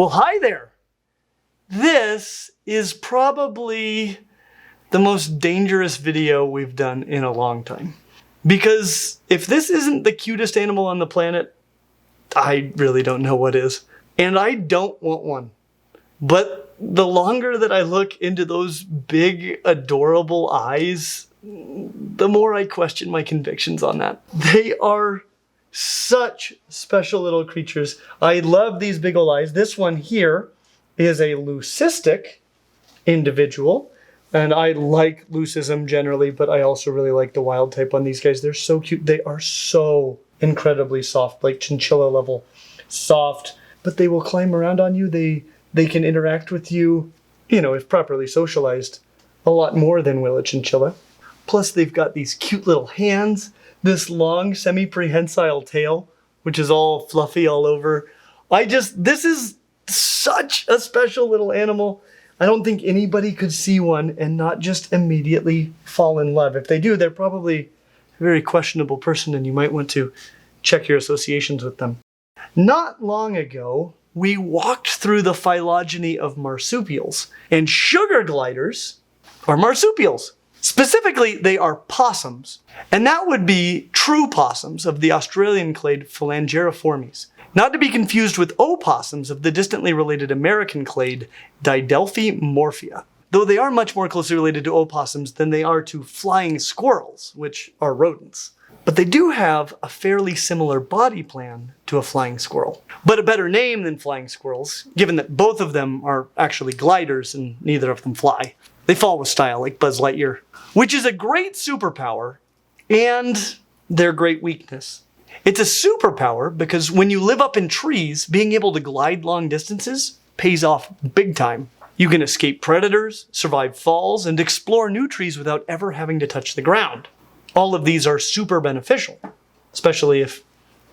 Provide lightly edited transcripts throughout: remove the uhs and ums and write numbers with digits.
Well, hi there. This is probably the most dangerous video we've done in a long time. Because if this isn't the cutest animal on the planet, I really don't know what is. And I don't want one. But the longer that I look into those big, adorable eyes, the more I question my convictions on that. They are such special little creatures. I love these big old eyes. This one here is a leucistic individual. And I like leucism generally, but I also really like the wild type on these guys. They're so cute. They are so incredibly soft, like chinchilla level soft, but they will climb around on you. They can interact with you, if properly socialized, a lot more than will a chinchilla. Plus they've got these cute little hands, this long semi-prehensile tail, which is all fluffy all over. This is such a special little animal. I don't think anybody could see one and not just immediately fall in love. If they do, they're probably a very questionable person and you might want to check your associations with them. Not long ago, we walked through the phylogeny of marsupials, and sugar gliders are marsupials. Specifically, they are possums, and that would be true possums of the Australian clade Phalangeriformes, not to be confused with opossums of the distantly related American clade Didelphi morphea, though they are much more closely related to opossums than they are to flying squirrels, which are rodents. But they do have a fairly similar body plan to a flying squirrel, but a better name than flying squirrels, given that both of them are actually gliders and neither of them fly. They fall with style like Buzz Lightyear, which is a great superpower and their great weakness. It's a superpower because when you live up in trees, being able to glide long distances pays off big time. You can escape predators, survive falls, and explore new trees without ever having to touch the ground. All of these are super beneficial, especially if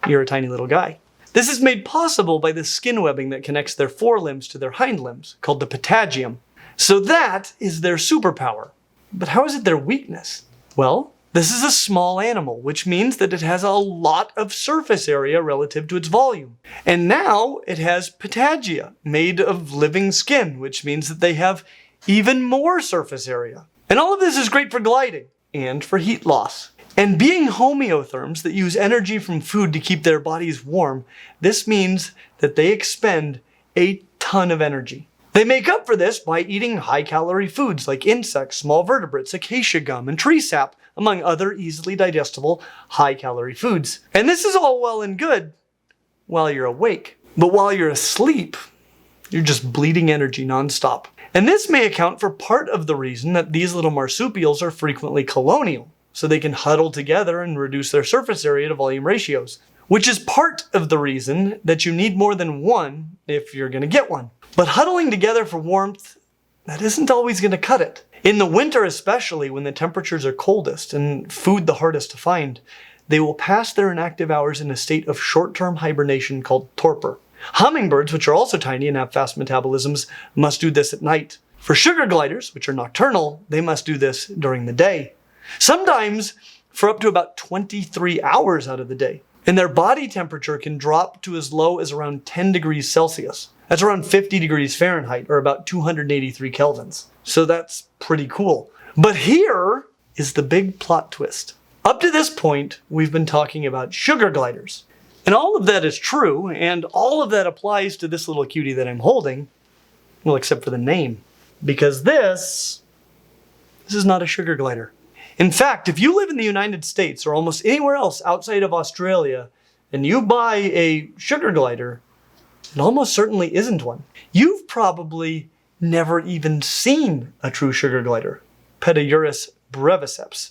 you're a tiny little guy. This is made possible by the skin webbing that connects their forelimbs to their hind limbs, called the patagium. So that is their superpower. But how is it their weakness? Well, this is a small animal, which means that it has a lot of surface area relative to its volume. And now it has patagia, made of living skin, which means that they have even more surface area. And all of this is great for gliding and for heat loss. And being homeotherms that use energy from food to keep their bodies warm, this means that they expend a ton of energy. They make up for this by eating high-calorie foods like insects, small vertebrates, acacia gum, and tree sap, among other easily digestible high-calorie foods. And this is all well and good while you're awake. But while you're asleep, you're just bleeding energy nonstop. And this may account for part of the reason that these little marsupials are frequently colonial, so they can huddle together and reduce their surface area to volume ratios, which is part of the reason that you need more than one if you're going to get one. But huddling together for warmth, that isn't always going to cut it. In the winter especially, when the temperatures are coldest and food the hardest to find, they will pass their inactive hours in a state of short-term hibernation called torpor. Hummingbirds, which are also tiny and have fast metabolisms, must do this at night. For sugar gliders, which are nocturnal, they must do this during the day. Sometimes for up to about 23 hours out of the day. And their body temperature can drop to as low as around 10 degrees Celsius. That's around 50 degrees Fahrenheit, or about 283 kelvins. So that's pretty cool. But here is the big plot twist. Up to this point, we've been talking about sugar gliders. And all of that is true, and all of that applies to this little cutie that I'm holding. Well, except for the name. Because this is not a sugar glider. In fact, if you live in the United States or almost anywhere else outside of Australia, and you buy a sugar glider, it almost certainly isn't one. You've probably never even seen a true sugar glider, Pedicurus breviceps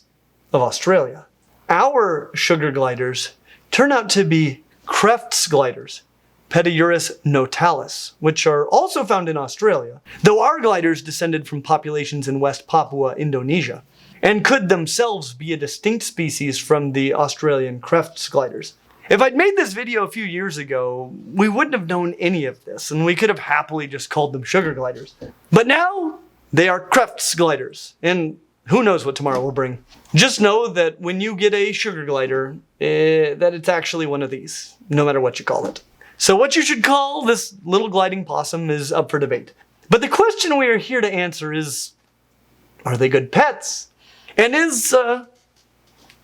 of Australia. Our sugar gliders turn out to be Kreft's gliders, Pedicurus notalis, which are also found in Australia, though our gliders descended from populations in West Papua, Indonesia, and could themselves be a distinct species from the Australian Kreft's gliders. If I'd made this video a few years ago, we wouldn't have known any of this, and we could have happily just called them sugar gliders. But now, they are Kreft's gliders, and who knows what tomorrow will bring. Just know that when you get a sugar glider, that it's actually one of these, no matter what you call it. So what you should call this little gliding possum is up for debate. But the question we are here to answer is, are they good pets? And is,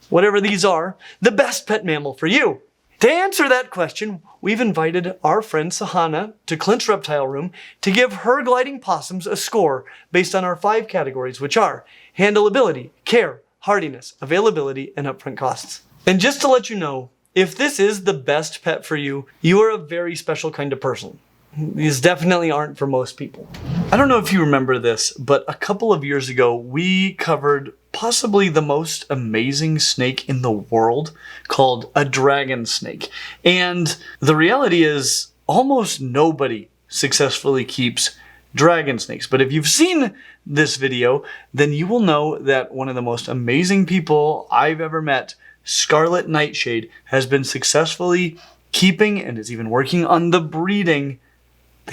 whatever these are, the best pet mammal for you? To answer that question, we've invited our friend Sahana to Clint's reptile room to give her gliding possums a score based on our 5 categories, which are handleability, care, hardiness, availability, and upfront costs. And just to let you know, if this is the best pet for you, you are a very special kind of person. These definitely aren't for most people. I don't know if you remember this, but a couple of years ago, we covered possibly the most amazing snake in the world called a dragon snake. And the reality is almost nobody successfully keeps dragon snakes. But if you've seen this video, then you will know that one of the most amazing people I've ever met, Scarlet Nightshade, has been successfully keeping and is even working on the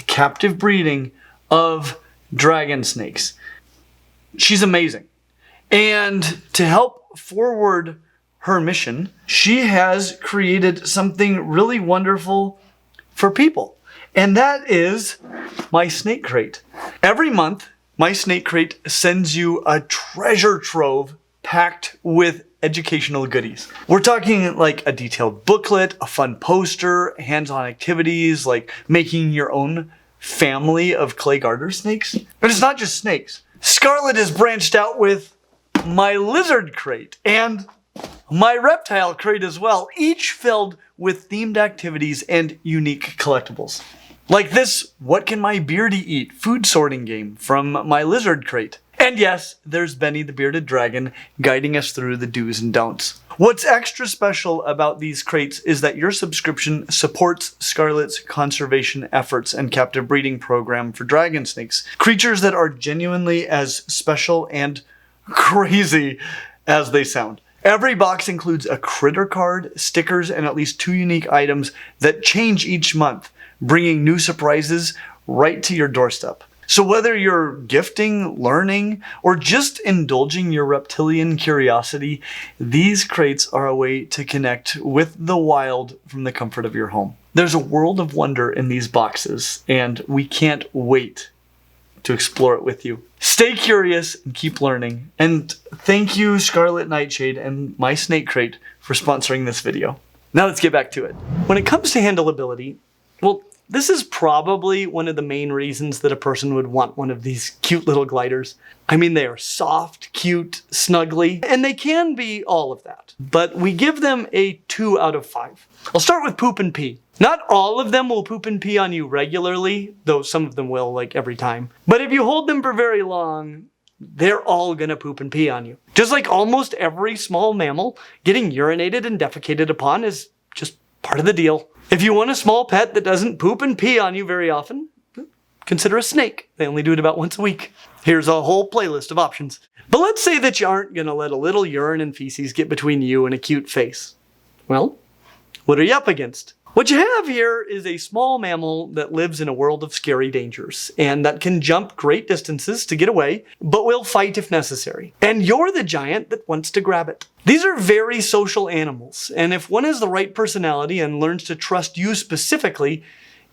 captive breeding of dragon snakes. She's amazing. And to help forward her mission, she has created something really wonderful for people. And that is my snake crate. Every month, my snake crate sends you a treasure trove packed with educational goodies. We're talking like a detailed booklet, a fun poster, hands-on activities like making your own family of clay garter snakes. But it's not just snakes. Scarlet has branched out with my lizard crate and my reptile crate as well, each filled with themed activities and unique collectibles. Like this What Can My Beardy Eat food sorting game from my lizard crate. And yes, there's Benny the Bearded Dragon guiding us through the do's and don'ts. What's extra special about these crates is that your subscription supports Scarlet's conservation efforts and captive breeding program for dragon snakes, creatures that are genuinely as special and crazy as they sound. Every box includes a critter card, stickers, and at least 2 unique items that change each month, bringing new surprises right to your doorstep. So whether you're gifting, learning, or just indulging your reptilian curiosity, these crates are a way to connect with the wild from the comfort of your home. There's a world of wonder in these boxes, and we can't wait to explore it with you. Stay curious and keep learning. And thank you, Scarlet Nightshade and my snake crate, for sponsoring this video. Now let's get back to it. When it comes to handleability, well, this is probably one of the main reasons that a person would want one of these cute little gliders. I mean, they are soft, cute, snuggly, and they can be all of that. But we give them a 2 out of 5. I'll start with poop and pee. Not all of them will poop and pee on you regularly, though some of them will, like every time. But if you hold them for very long, they're all gonna poop and pee on you. Just like almost every small mammal, getting urinated and defecated upon is just part of the deal. If you want a small pet that doesn't poop and pee on you very often, consider a snake. They only do it about once a week. Here's a whole playlist of options. But let's say that you aren't gonna let a little urine and feces get between you and a cute face. Well, what are you up against? What you have here is a small mammal that lives in a world of scary dangers and that can jump great distances to get away, but will fight if necessary. And you're the giant that wants to grab it. These are very social animals, and if one has the right personality and learns to trust you specifically,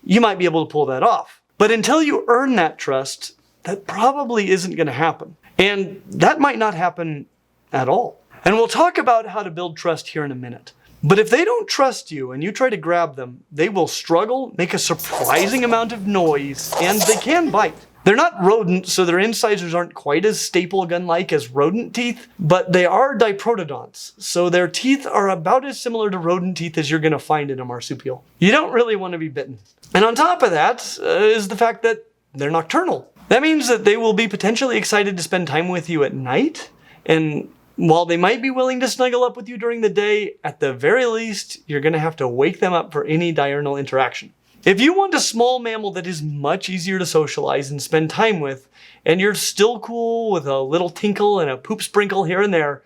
you might be able to pull that off. But until you earn that trust, that probably isn't going to happen. And that might not happen at all. And we'll talk about how to build trust here in a minute. But if they don't trust you and you try to grab them, they will struggle, make a surprising amount of noise, and they can bite. They're not rodents, so their incisors aren't quite as staple gun-like as rodent teeth, but they are diprotodonts, so their teeth are about as similar to rodent teeth as you're going to find in a marsupial. You don't really want to be bitten. And on top of that is the fact that they're nocturnal. That means that they will be potentially excited to spend time with you at night, and while they might be willing to snuggle up with you during the day, at the very least, you're going to have to wake them up for any diurnal interaction. If you want a small mammal that is much easier to socialize and spend time with, and you're still cool with a little tinkle and a poop sprinkle here and there,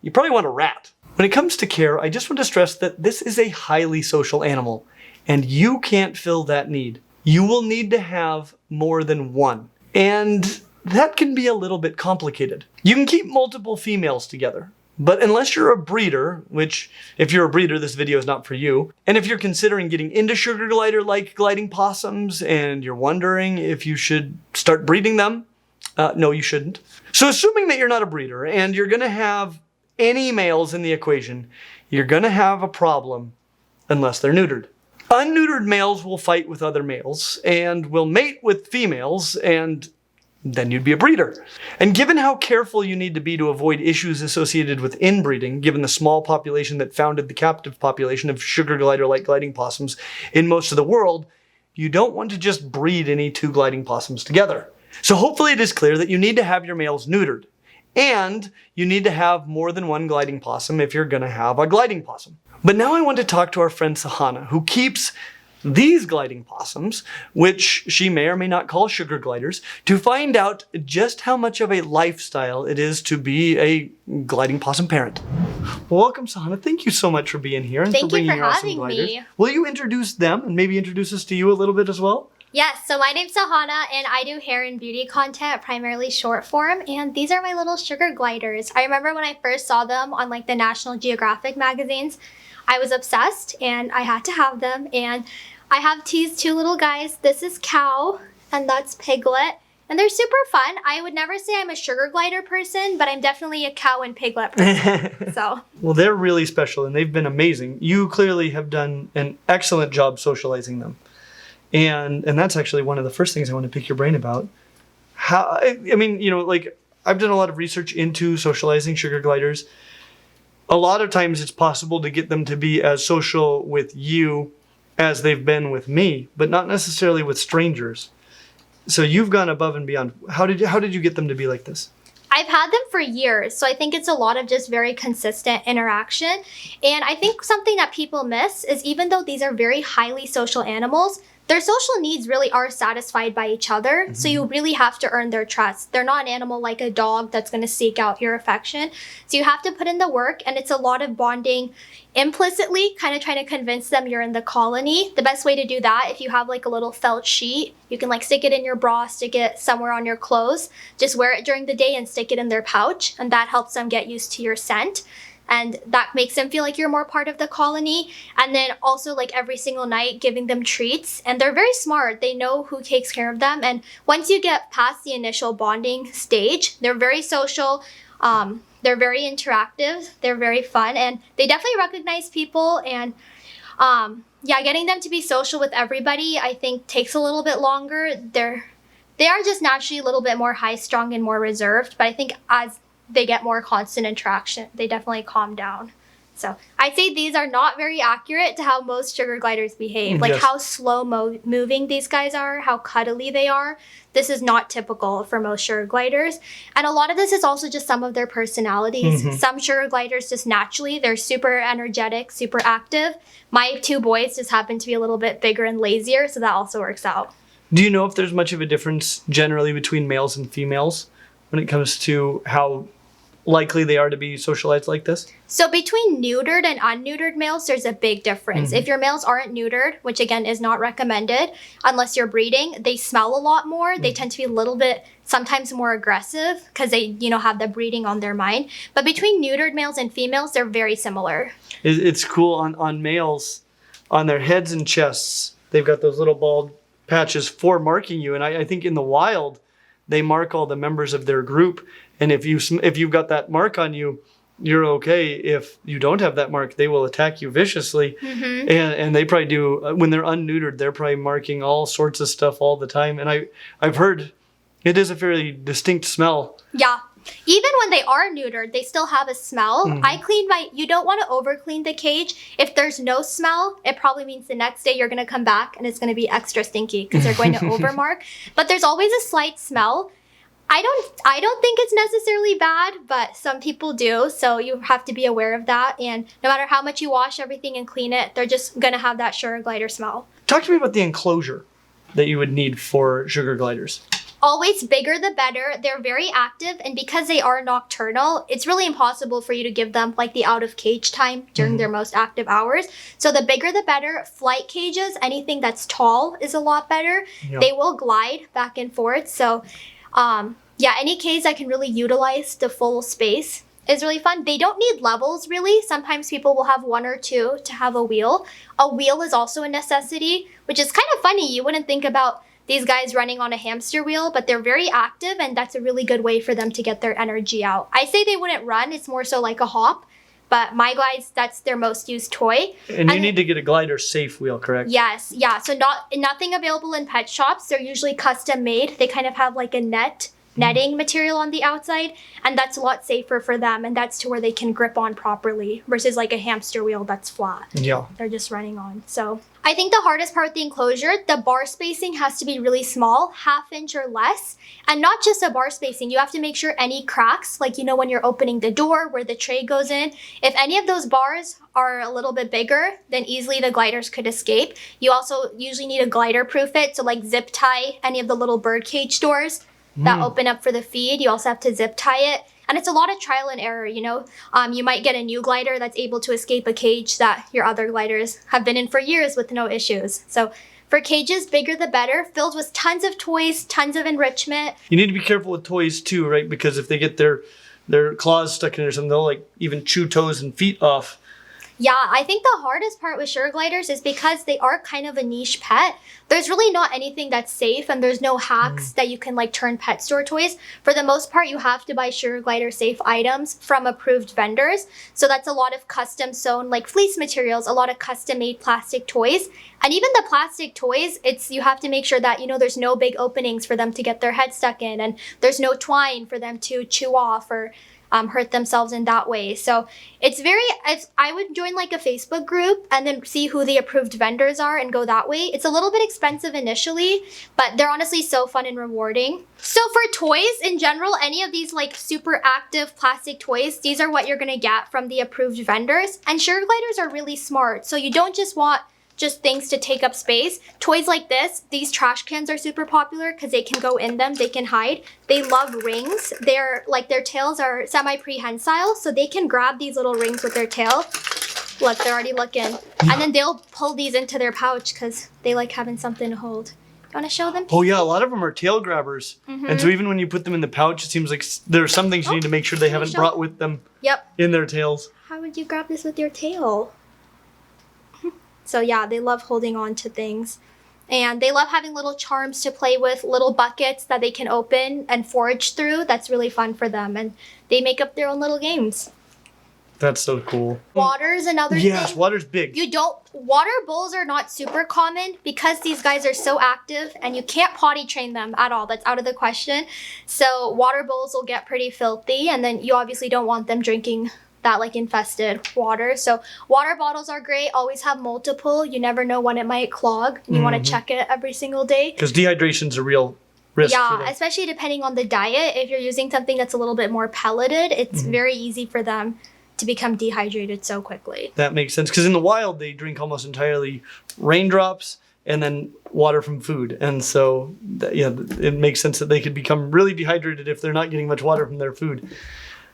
you probably want a rat. When it comes to care, I just want to stress that this is a highly social animal, and you can't fill that need. You will need to have more than one. And that can be a little bit complicated. You can keep multiple females together, But unless you're a breeder, which if you're a breeder, this video is not for you. And if you're considering getting into sugar glider-like gliding possums and you're wondering if you should start breeding them, no, you shouldn't. So assuming that you're not a breeder and you're gonna have any males in the equation, you're gonna have a problem unless they're neutered. Unneutered males will fight with other males and will mate with females, and then you'd be a breeder. And given how careful you need to be to avoid issues associated with inbreeding, given the small population that founded the captive population of sugar glider-like gliding possums in most of the world, you don't want to just breed any two gliding possums together. So hopefully it is clear that you need to have your males neutered. And you need to have more than one gliding possum if you're gonna have a gliding possum. But now I want to talk to our friend Sahana, who keeps these gliding possums, which she may or may not call sugar gliders, to find out just how much of a lifestyle it is to be a gliding possum parent. Welcome, Sahana. Thank you so much for being here and for bringing your awesome gliders. Thank you for having me. Will you introduce them and maybe introduce us to you a little bit as well? Yes, so my name's Sahana and I do hair and beauty content, primarily short form, and these are my little sugar gliders. I remember when I first saw them on like the National Geographic magazines, I was obsessed and I had to have them, and I have teased two little guys. This is Cow and that's Piglet, and they're super fun. I would never say I'm a sugar glider person, but I'm definitely a cow and piglet person. So. Well, they're really special and they've been amazing. You clearly have done an excellent job socializing them. And that's actually one of the first things I want to pick your brain about. How, I mean, you know, like I've done a lot of research into socializing sugar gliders. A lot of times it's possible to get them to be as social with you as they've been with me, but not necessarily with strangers. So you've gone above and beyond. How did you get them to be like this? I've had them for years, so I think it's a lot of just very consistent interaction. And I think something that people miss is even though these are very highly social animals, their social needs really are satisfied by each other. Mm-hmm. So you really have to earn their trust. They're not an animal like a dog that's going to seek out your affection. So you have to put in the work, and it's a lot of bonding implicitly, kind of trying to convince them you're in the colony. The best way to do that, if you have like a little felt sheet, you can like stick it in your bra, stick it somewhere on your clothes, just wear it during the day and stick it in their pouch. And that helps them get used to your scent. And that makes them feel like you're more part of the colony. And then also like every single night giving them treats. And they're very smart. They know who takes care of them. And once you get past the initial bonding stage, they're very social. They're very interactive. They're very fun. And they definitely recognize people. And yeah, getting them to be social with everybody, I think takes a little bit longer. They are just naturally a little bit more high-strung and more reserved. But I think as they get more constant interaction, they definitely calm down. So I'd say these are not very accurate to how most sugar gliders behave. Like how slow moving these guys are, how cuddly they are. This is not typical for most sugar gliders. And a lot of this is also just some of their personalities. Mm-hmm. Some sugar gliders just naturally, they're super energetic, super active. My two boys just happen to be a little bit bigger and lazier, so that also works out. Do you know if there's much of a difference generally between males and females when it comes to how likely they are to be socialized like this? So between neutered and unneutered males, there's a big difference. Mm-hmm. If your males aren't neutered, which again is not recommended unless you're breeding, they smell a lot more. Mm-hmm. They tend to be a little bit sometimes more aggressive because they, have the breeding on their mind. But between neutered males and females, they're very similar. It's cool on males, on their heads and chests, they've got those little bald patches for marking you. And I think in the wild, they mark all the members of their group. And if you've got that mark on you, you're okay. If you don't have that mark, they will attack you viciously. Mm-hmm. And they probably do, when they're unneutered, they're probably marking all sorts of stuff all the time. And I've heard it is a fairly distinct smell. Yeah. Even when they are neutered, they still have a smell. Mm-hmm. You don't want to over clean the cage. If there's no smell, it probably means the next day you're going to come back and it's going to be extra stinky because they're going to overmark. But there's always a slight smell. I don't think it's necessarily bad, but some people do. So you have to be aware of that. And no matter how much you wash everything and clean it, they're just going to have that sugar glider smell. Talk to me about the enclosure that you would need for sugar gliders. Always bigger the better. They're very active, and because they are nocturnal, it's really impossible for you to give them like the out of cage time during their most active hours. So the bigger the better. Flight cages, anything that's tall is a lot better. Yeah. They will glide back and forth. So yeah, any cage that can really utilize the full space is really fun. They don't need levels really. Sometimes people will have 1 or 2 to have a wheel. A wheel is also a necessity, which is kind of funny. You wouldn't think about these guys running on a hamster wheel, but they're very active, and that's a really good way for them to get their energy out. I say they wouldn't run, it's more so like a hop, but my guys, that's their most used toy. And you need to get a glider safe wheel, correct? Yes, yeah. So nothing available in pet shops. They're usually custom made. They kind of have like a netting material on the outside, and that's a lot safer for them, and that's to where they can grip on properly versus like a hamster wheel that's flat. Yeah. They're just running on. So I think the hardest part with the enclosure, the bar spacing has to be really small, 1/2 inch or less. And not just a bar spacing, you have to make sure any cracks, like, you know, when you're opening the door where the tray goes in, if any of those bars are a little bit bigger, then easily the gliders could escape. You also usually need to glider proof it, so like zip tie any of the little bird cage doors that open up for the feed. You also have to zip tie it. And it's a lot of trial and error, you know. You might get a new glider that's able to escape a cage that your other gliders have been in for years with no issues. So for cages, bigger the better, filled with tons of toys, tons of enrichment. You need to be careful with toys too, right? Because if they get their claws stuck in there or something, they'll like even chew toes and feet off. Yeah, I think the hardest part with sugar gliders is because they are kind of a niche pet. There's really not anything that's safe, and there's no hacks that you can like turn pet store toys. For the most part, you have to buy sugar glider safe items from approved vendors. So that's a lot of custom sewn like fleece materials, a lot of custom made plastic toys. And even the plastic toys, you have to make sure that, you know, there's no big openings for them to get their head stuck in, and there's no twine for them to chew off or hurt themselves in that way. So I would join like a Facebook group and then see who the approved vendors are and go that way. It's a little bit expensive initially, but they're honestly so fun and rewarding. So for toys in general, any of these like super active plastic toys, these are what you're gonna get from the approved vendors. And sugar gliders are really smart. So you don't just want just things to take up space. Toys like this, these trash cans are super popular because they can go in them, they can hide. They love rings. Their tails are semi-prehensile, so they can grab these little rings with their tail. Look, they're already looking. And then they'll pull these into their pouch because they like having something to hold. You want to show them? Oh yeah, a lot of them are tail grabbers. And so even when you put them in the pouch, it seems like there are some things you need to make sure they haven't brought with them in their tails. How would you grab this with your tail? So yeah, they love holding on to things. And they love having little charms to play with, little buckets that they can open and forage through. That's really fun for them. And they make up their own little games. That's so cool. Water's another thing. Yes, water's big. Water bowls are not super common because these guys are so active and you can't potty train them at all. That's out of the question. So water bowls will get pretty filthy, and then you obviously don't want them drinking that like infested water. So water bottles are great. Always have multiple. You never know when it might clog. And you want to check it every single day. Because dehydration's a real risk. Yeah, especially depending on the diet. If you're using something that's a little bit more pelleted, it's very easy for them to become dehydrated so quickly. That makes sense. Because in the wild, they drink almost entirely raindrops and then water from food. And so, it makes sense that they could become really dehydrated if they're not getting much water from their food.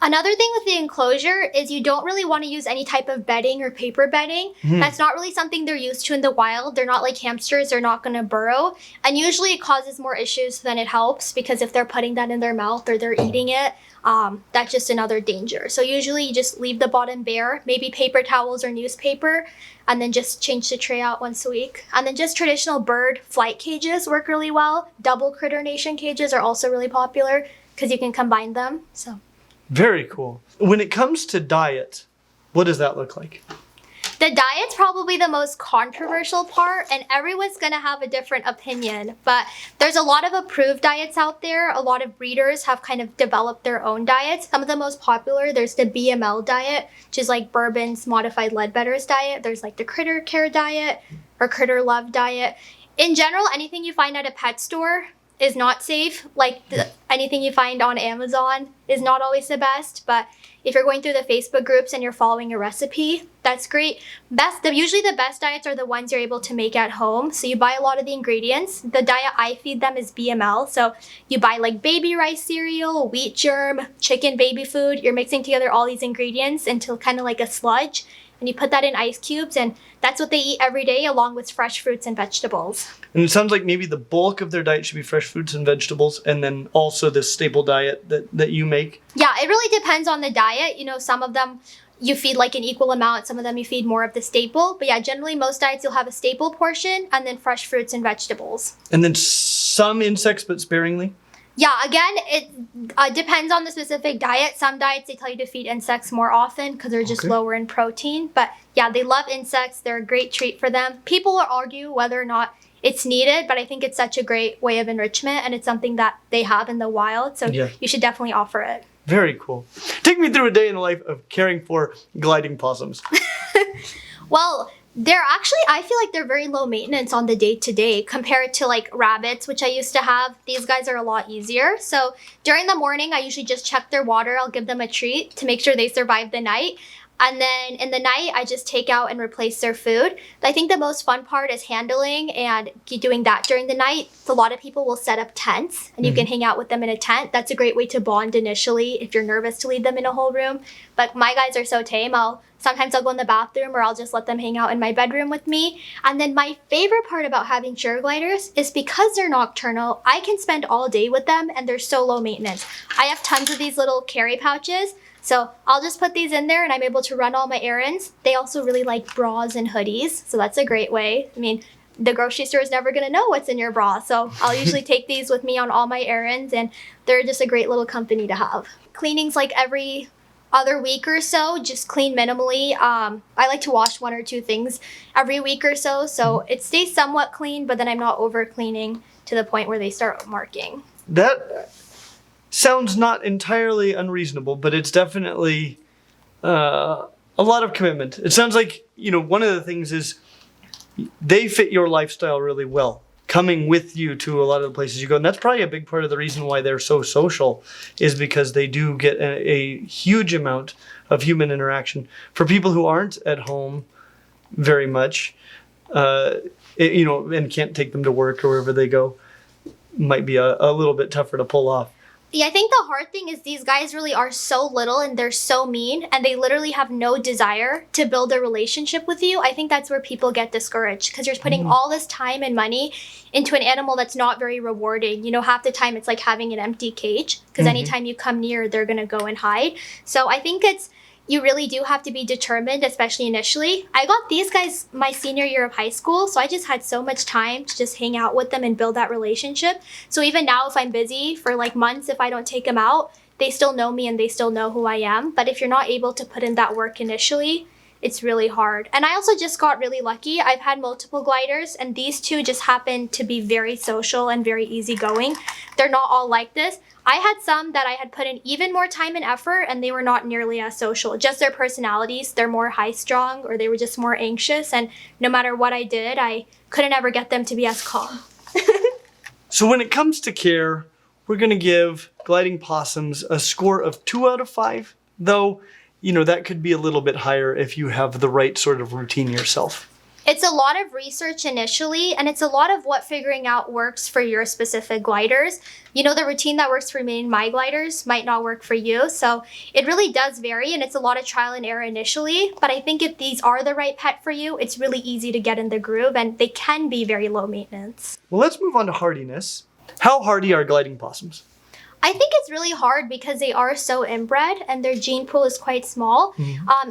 Another thing with the enclosure is you don't really want to use any type of bedding or paper bedding. That's not really something they're used to in the wild. They're not like hamsters. They're not going to burrow. And usually it causes more issues than it helps, because if they're putting that in their mouth or they're eating it, that's just another danger. So usually you just leave the bottom bare, maybe paper towels or newspaper, and then just change the tray out once a week. And then just traditional bird flight cages work really well. Double critter nation cages are also really popular because you can combine them. So very cool. When it comes to diet, what does that look like? The diet's probably the most controversial part, and everyone's gonna have a different opinion, but there's a lot of approved diets out there. A lot of breeders have kind of developed their own diets. Some of the most popular, there's the BML diet, which is like Bourbon's Modified Leadbetter's diet. There's like the Critter Care diet or Critter Love diet. In general, anything you find at a pet store is not safe. Like anything you find on Amazon is not always the best, but if you're going through the Facebook groups and you're following a recipe, that's great. Usually the best diets are the ones you're able to make at home. So you buy a lot of the ingredients. The diet I feed them is BML. So you buy like baby rice cereal, wheat germ, chicken baby food. You're mixing together all these ingredients into kind of like a sludge. and you put that in ice cubes, and that's what they eat every day along with fresh fruits and vegetables. And it sounds like maybe the bulk of their diet should be fresh fruits and vegetables, and then also this staple diet that you make. Yeah, it really depends on the diet. You know, some of them you feed like an equal amount, some of them you feed more of the staple. But yeah, generally most diets you'll have a staple portion and then fresh fruits and vegetables. And then some insects, but sparingly? Yeah, again, it depends on the specific diet. Some diets, they tell you to feed insects more often because they're just lower in protein. But yeah, they love insects. They're a great treat for them. People will argue whether or not it's needed, but I think it's such a great way of enrichment, and it's something that they have in the wild. So you should definitely offer it. Very cool. Take me through a day in the life of caring for gliding possums. Well, they're actually, I feel like they're very low maintenance on the day-to-day compared to like rabbits, which I used to have. These guys are a lot easier. So during the morning, I usually just check their water. I'll give them a treat to make sure they survive the night. And then in the night, I just take out and replace their food. I think the most fun part is handling and doing that during the night. A lot of people will set up tents, and you can hang out with them in a tent. That's a great way to bond initially if you're nervous to leave them in a whole room. But my guys are so tame. Sometimes I'll go in the bathroom, or I'll just let them hang out in my bedroom with me. And then my favorite part about having sugar gliders is because they're nocturnal, I can spend all day with them, and they're so low maintenance. I have tons of these little carry pouches. So I'll just put these in there and I'm able to run all my errands. They also really like bras and hoodies, so that's a great way. I mean, the grocery store is never going to know what's in your bra, so I'll usually take these with me on all my errands, and they're just a great little company to have. Cleaning's like every other week or so, just clean minimally. I like to wash 1 or 2 things every week or so it stays somewhat clean, but then I'm not over cleaning to the point where they start marking. That sounds not entirely unreasonable, but it's definitely a lot of commitment. It sounds like, one of the things is they fit your lifestyle really well, coming with you to a lot of the places you go. And that's probably a big part of the reason why they're so social, is because they do get a huge amount of human interaction. For people who aren't at home very much, and can't take them to work or wherever they go, might be a little bit tougher to pull off. Yeah, I think the hard thing is these guys really are so little and they're so mean, and they literally have no desire to build a relationship with you. I think that's where people get discouraged, because you're putting all this time and money into an animal that's not very rewarding. Half the time it's like having an empty cage, because anytime you come near, they're going to go and hide. So I think you really do have to be determined, especially initially. I got these guys my senior year of high school, so I just had so much time to just hang out with them and build that relationship. So even now, if I'm busy for like months, if I don't take them out, they still know me and they still know who I am. But if you're not able to put in that work initially, it's really hard. And I also just got really lucky. I've had multiple gliders, and these 2 just happen to be very social and very easygoing. They're not all like this. I had some that I had put in even more time and effort, and they were not nearly as social. Just their personalities, they're more high-strung, or they were just more anxious, and no matter what I did, I couldn't ever get them to be as calm. So when it comes to care, we're going to give gliding possums a score of 2 out of 5, though, that could be a little bit higher if you have the right sort of routine yourself. It's a lot of research initially, and it's a lot of what figuring out works for your specific gliders. The routine that works for me and my gliders might not work for you. So it really does vary, and it's a lot of trial and error initially. But I think if these are the right pet for you, it's really easy to get in the groove, and they can be very low maintenance. Well, let's move on to hardiness. How hardy are gliding possums? I think it's really hard because they are so inbred and their gene pool is quite small.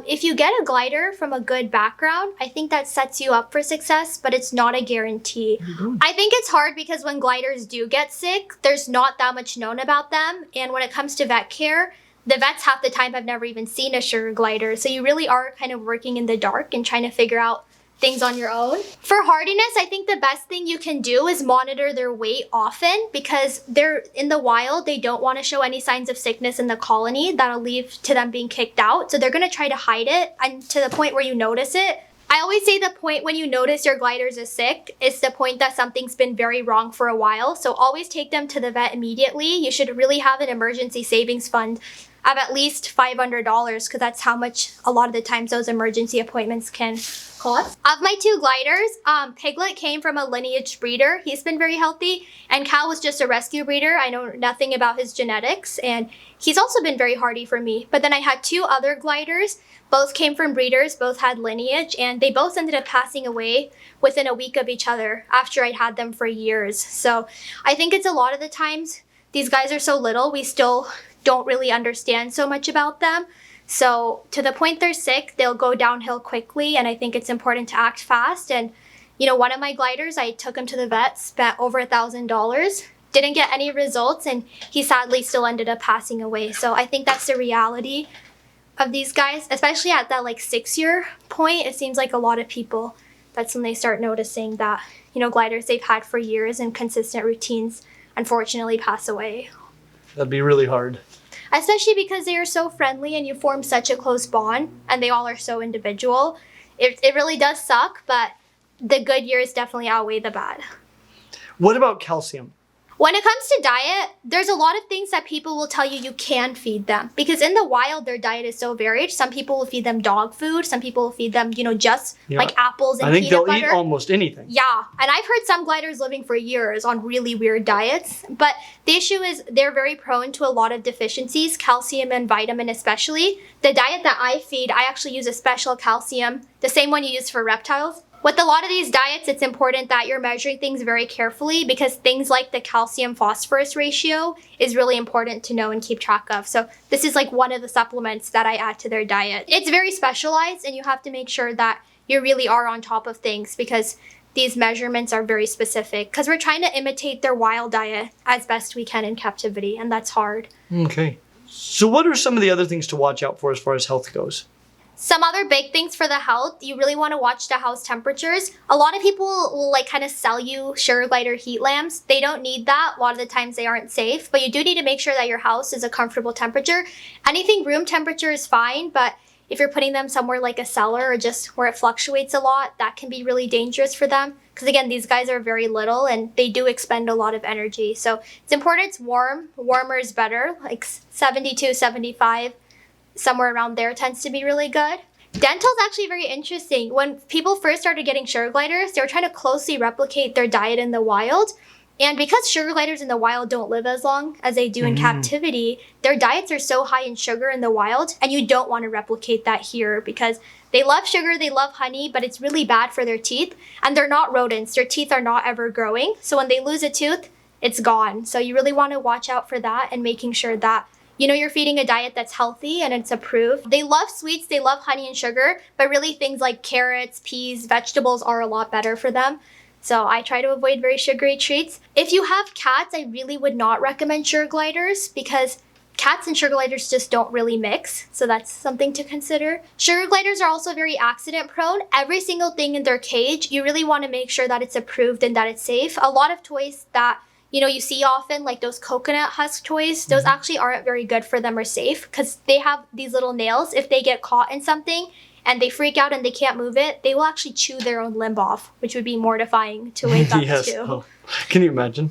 If you get a glider from a good background, I think that sets you up for success, but it's not a guarantee. I think it's hard because when gliders do get sick, there's not that much known about them. And when it comes to vet care, the vets half the time have never even seen a sugar glider. So you really are kind of working in the dark and trying to figure out things on your own. For hardiness, I think the best thing you can do is monitor their weight often, because they're in the wild, they don't want to show any signs of sickness in the colony. That'll lead to them being kicked out. So they're going to try to hide it, and to the point where you notice it. I always say the point when you notice your gliders is sick is the point that something's been very wrong for a while. So always take them to the vet immediately. You should really have an emergency savings fund of at least $500 because that's how much a lot of the times those emergency appointments can cost. Of my 2 gliders, Piglet came from a lineage breeder. He's been very healthy. And Cal was just a rescue breeder. I know nothing about his genetics. And he's also been very hardy for me. But then I had 2 other gliders. Both came from breeders, both had lineage, and they both ended up passing away within a week of each other after I'd had them for years. So I think it's a lot of the times these guys are so little, we still don't really understand so much about them. So to the point they're sick, they'll go downhill quickly, and I think it's important to act fast. And you know, one of my gliders, I took him to the vet, spent over $1,000, didn't get any results, and he sadly still ended up passing away. So I think that's the reality of these guys, especially at that like 6-year point. It seems like a lot of people, that's when they start noticing that, you know, gliders they've had for years and consistent routines unfortunately pass away. That'd be really hard. Especially because they are so friendly and you form such a close bond and they all are so individual. It really does suck, but the good years definitely outweigh the bad. What about calcium? When it comes to diet, there's a lot of things that people will tell you can feed them. Because in the wild, their diet is so varied. Some people will feed them dog food. Some people will feed them, you know, just like apples and peanut butter. I think they'll eat almost anything. Yeah. And I've heard some gliders living for years on really weird diets. But the issue is they're very prone to a lot of deficiencies, calcium and vitamin especially. The diet that I feed, I actually use a special calcium, the same one you use for reptiles. With a lot of these diets, it's important that you're measuring things very carefully because things like the calcium-phosphorus ratio is really important to know and keep track of. So this is like one of the supplements that I add to their diet. It's very specialized and you have to make sure that you really are on top of things because these measurements are very specific because we're trying to imitate their wild diet as best we can in captivity, and that's hard. Okay. So what are some of the other things to watch out for as far as health goes? Some other big things for the health, you really want to watch the house temperatures. A lot of people will like kind of sell you sugar glider heat lamps. They don't need that. A lot of the times they aren't safe, but you do need to make sure that your house is a comfortable temperature. Anything room temperature is fine, but if you're putting them somewhere like a cellar or just where it fluctuates a lot, that can be really dangerous for them. Because again, these guys are very little and they do expend a lot of energy. So it's important it's warm. Warmer is better, like 72, 75. Somewhere around there tends to be really good. Dental is actually very interesting. When people first started getting sugar gliders, they were trying to closely replicate their diet in the wild. And because sugar gliders in the wild don't live as long as they do in captivity, their diets are so high in sugar in the wild, and you don't want to replicate that here because they love sugar, they love honey, but it's really bad for their teeth. And they're not rodents. Their teeth are not ever growing. So when they lose a tooth, it's gone. So you really want to watch out for that and making sure that you know, you're feeding a diet that's healthy and it's approved. They love sweets, they love honey and sugar, but really things like carrots, peas, vegetables are a lot better for them. So I try to avoid very sugary treats. If you have cats, I really would not recommend sugar gliders because cats and sugar gliders just don't really mix. So that's something to consider. Sugar gliders are also very accident prone. Every single thing in their cage, you really want to make sure that it's approved and that it's safe. A lot of toys that you know, you see often like those coconut husk toys, those actually aren't very good for them or safe because they have these little nails. If they get caught in something and they freak out and they can't move it, they will actually chew their own limb off, which would be mortifying to wake up to. Oh, can you imagine?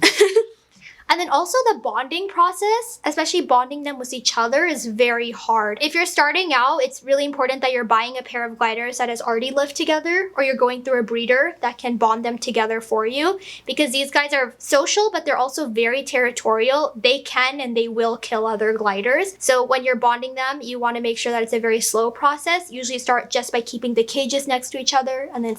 And then also the bonding process, especially bonding them with each other, is very hard. If you're starting out, it's really important that you're buying a pair of gliders that has already lived together, or you're going through a breeder that can bond them together for you, because these guys are social, but they're also very territorial. They can and they will kill other gliders. So when you're bonding them, you want to make sure that it's a very slow process. Usually start just by keeping the cages next to each other and then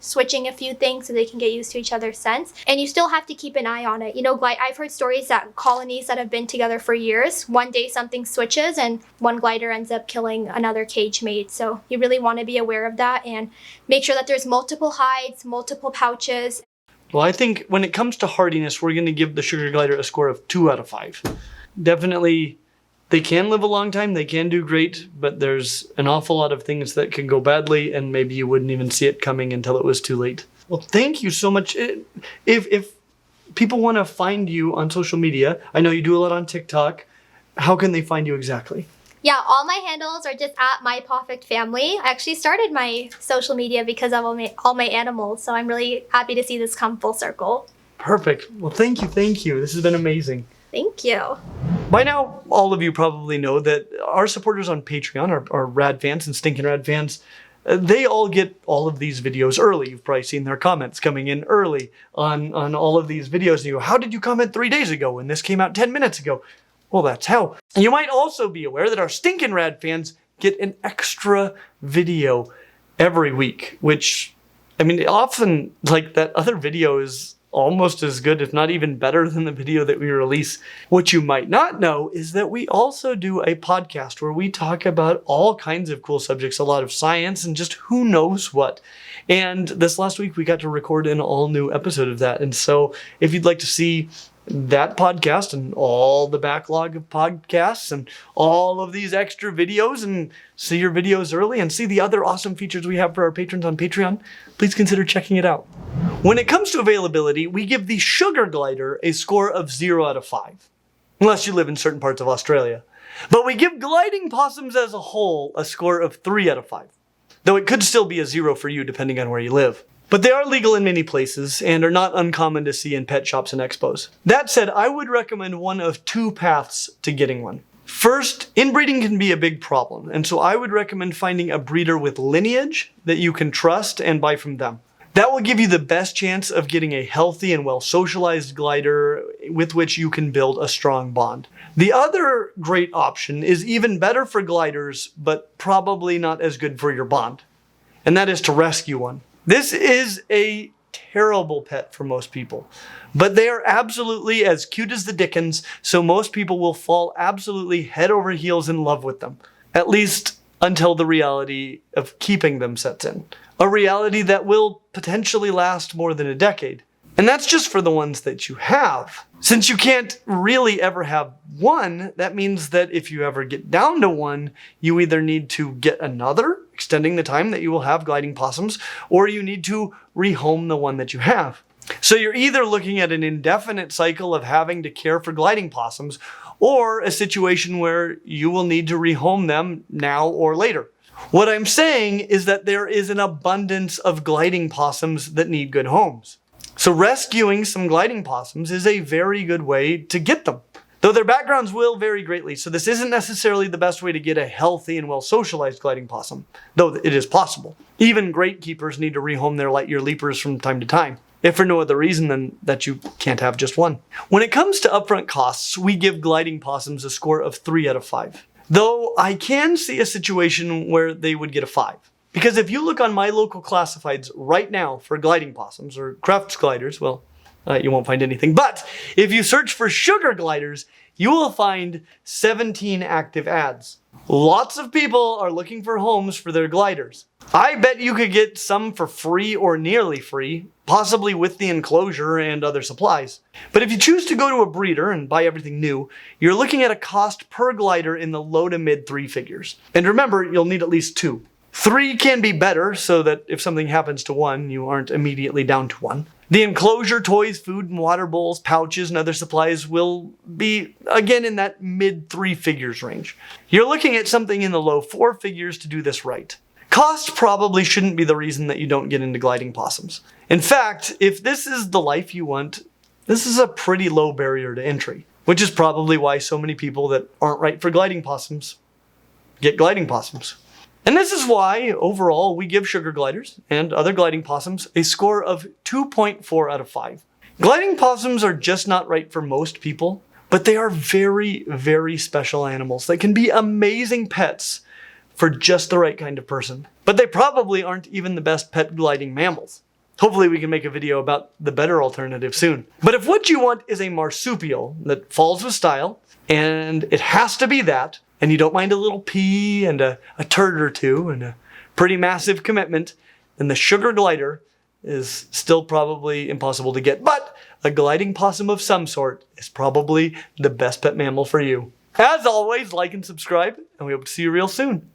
switching a few things so they can get used to each other's scents. And you still have to keep an eye on it. You know, I've heard stories that colonies that have been together for years, one day something switches and one glider ends up killing another cage mate. So you really want to be aware of that and make sure that there's multiple hides, multiple pouches. Well, I think when it comes to hardiness, we're going to give the sugar glider a score of 2 out of 5. Definitely, they can live a long time, they can do great, but there's an awful lot of things that can go badly and maybe you wouldn't even see it coming until it was too late. Well, thank you so much. If people want to find you on social media, I know you do a lot on TikTok, how can they find you exactly? Yeah, all my handles are just at My Perfect Family. I actually started my social media because of all my animals, so I'm really happy to see this come full circle. Perfect. Well, thank you. This has been amazing. Thank you. By now, all of you probably know that our supporters on Patreon, our rad fans and stinking rad fans, they all get all of these videos early. You've probably seen their comments coming in early on all of these videos. And you go, how did you comment 3 days ago when this came out 10 minutes ago? Well, that's how. And you might also be aware that our stinking rad fans get an extra video every week, which, I mean, often, like, that other video is almost as good, if not even better, than the video that we release. What you might not know is that we also do a podcast where we talk about all kinds of cool subjects, a lot of science and just who knows what. And this last week we got to record an all new episode of that. And so if you'd like to see that podcast and all the backlog of podcasts and all of these extra videos and see your videos early and see the other awesome features we have for our patrons on Patreon, please consider checking it out. When it comes to availability, we give the sugar glider a score of 0 out of 5, unless you live in certain parts of Australia. But we give gliding possums as a whole a score of 3 out of 5, though it could still be a 0 for you depending on where you live. But they are legal in many places and are not uncommon to see in pet shops and expos. That said, I would recommend one of 2 paths to getting one. First, inbreeding can be a big problem, and so I would recommend finding a breeder with lineage that you can trust and buy from them. That will give you the best chance of getting a healthy and well-socialized glider with which you can build a strong bond. The other great option is even better for gliders, but probably not as good for your bond, and that is to rescue one. This is a terrible pet for most people, but they are absolutely as cute as the dickens, so most people will fall absolutely head over heels in love with them, at least until the reality of keeping them sets in. A reality that will potentially last more than a decade. And that's just for the ones that you have. Since you can't really ever have one, that means that if you ever get down to one, you either need to get another, extending the time that you will have gliding possums, or you need to rehome the one that you have. So you're either looking at an indefinite cycle of having to care for gliding possums, or a situation where you will need to rehome them now or later. What I'm saying is that there is an abundance of gliding possums that need good homes. So rescuing some gliding possums is a very good way to get them, though their backgrounds will vary greatly. So this isn't necessarily the best way to get a healthy and well-socialized gliding possum, though it is possible. Even great keepers need to rehome their light year leapers from time to time, if for no other reason than that you can't have just one. When it comes to upfront costs, we give gliding possums a score of 3 out of 5. Though I can see a situation where they would get a 5. Because if you look on my local classifieds right now for gliding possums or Crufts gliders, well, you won't find anything. But if you search for sugar gliders, you will find 17 active ads. Lots of people are looking for homes for their gliders. I bet you could get some for free or nearly free, possibly with the enclosure and other supplies. But if you choose to go to a breeder and buy everything new, you're looking at a cost per glider in the low to mid 3 figures. And remember, you'll need at least 2. 3 can be better so that if something happens to one, you aren't immediately down to 1. The enclosure, toys, food and water bowls, pouches, and other supplies will be, again, in that mid 3 figures range. You're looking at something in the low 4 figures to do this right. Cost probably shouldn't be the reason that you don't get into gliding possums. In fact, if this is the life you want, this is a pretty low barrier to entry, which is probably why so many people that aren't right for gliding possums get gliding possums. And this is why, overall, we give sugar gliders and other gliding possums a score of 2.4 out of 5. Gliding possums are just not right for most people, but they are very, very special animals that can be amazing pets for just the right kind of person. But they probably aren't even the best pet gliding mammals. Hopefully we can make a video about the better alternative soon. But if what you want is a marsupial that falls with style, and it has to be that, and you don't mind a little pee and a turd or two and a pretty massive commitment, then the sugar glider is still probably impossible to get. But a gliding possum of some sort is probably the best pet mammal for you. As always, like and subscribe, and we hope to see you real soon.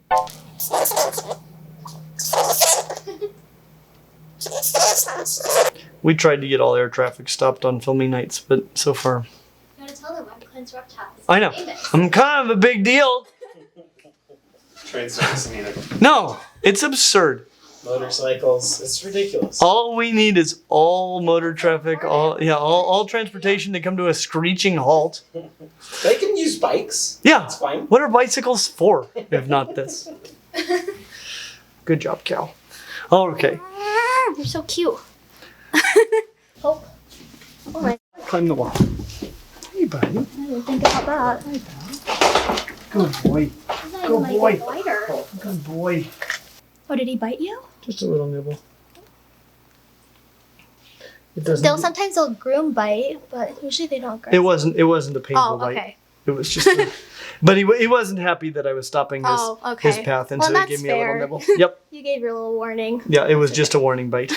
We tried to get all air traffic stopped on filming nights, but so far... You gotta tell them I'm Clint's Reptiles. I know. I'm kind of a big deal. Train service neither. No, it's absurd. motorcycles. It's ridiculous. All we need is all motor traffic, all transportation to come to a screeching halt. They can use bikes. Yeah. It's fine. What are bicycles for, if not this? Good job, Cal. Okay. You're so cute. Oh. Oh my. Climb the wall. Hey, buddy. I didn't think about that. Good boy. It's not Good even like boy. a glider. Good boy. Oh, did he bite you? Just a little nibble. It doesn't. Sometimes they'll groom bite, but usually they don't groom. It wasn't a painful Oh, bite. okay. It was just. But he wasn't happy that I was stopping his path, and Well, so he that's gave me fair. a little nibble. Yep. You gave your little warning. Yeah, it was just a warning bite.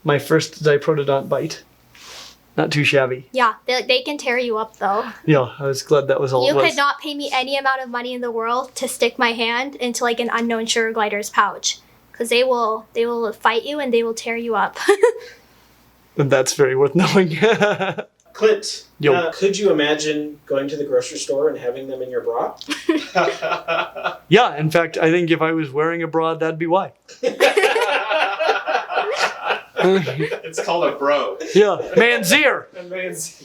My first diprotodont bite. Not too shabby. Yeah, they can tear you up though. Yeah, I was glad that was all You it was. could not pay me any amount of money in the world to stick my hand into like an unknown sugar glider's pouch, because they will fight you and they will tear you up. And that's very worth knowing. Clint, Yo. could you imagine going to the grocery store and having them in your bra? Yeah, in fact, I think if I was wearing a bra, that'd be why. It's called a bro. Yeah, man's ear. And man's-